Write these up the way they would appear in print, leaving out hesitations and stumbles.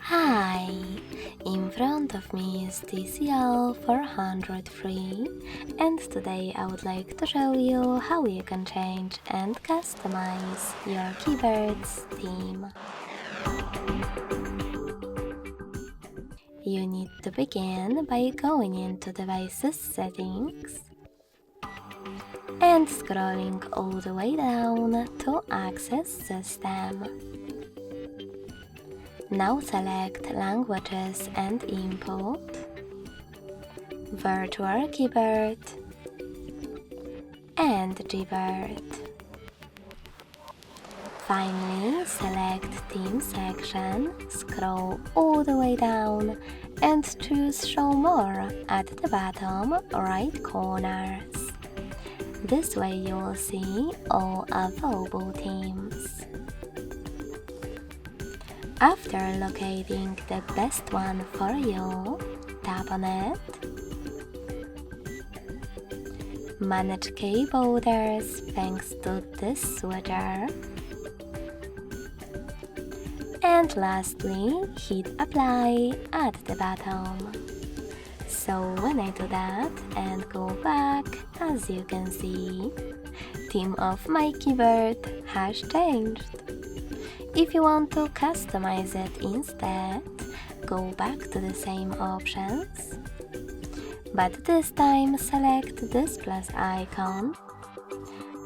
Hi! In front of me is TCL 403 and today I would like to show you how you can change and customize your keyboard's theme. You need to begin by going into Devices Settings and scrolling all the way down to Access System. Now select Languages and Input, Virtual Keyboard, and revert. Finally, select Theme section, scroll all the way down, and choose Show More at the bottom right corners. This way you will see all available themes. After locating the best one for you, tap on it. Manage key borders thanks to this switcher. And lastly, hit apply at the bottom. So when I do that and go back, as you can see, theme of my keyboard has changed. If you want to customize it instead, go back to the same options, but this time select this plus icon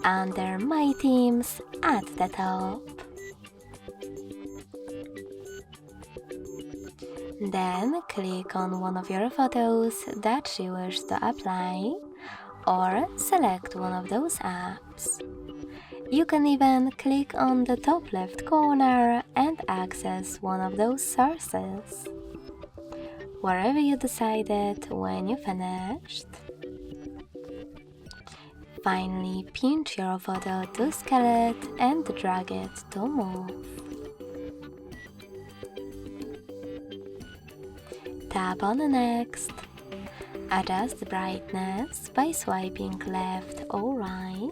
under My Themes at the top. Then click on one of your photos that you wish to apply, or select one of those apps. You can even click on the top left corner and access one of those sources, wherever you decided when you finished. Finally, pinch your photo to scale it and drag it to move. Tap on Next. Adjust the brightness by swiping left or right.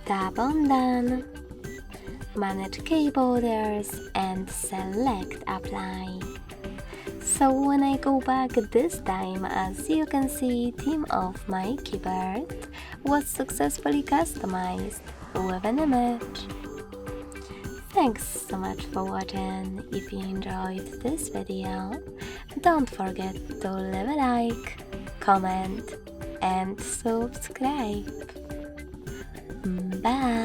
Tap on Done. Manage key borders and select Apply. So when I go back this time, as you can see, theme of my keyboard was successfully customized with an image. Thanks so much for watching. If you enjoyed this video, don't forget to leave a like, comment, and subscribe. Bye!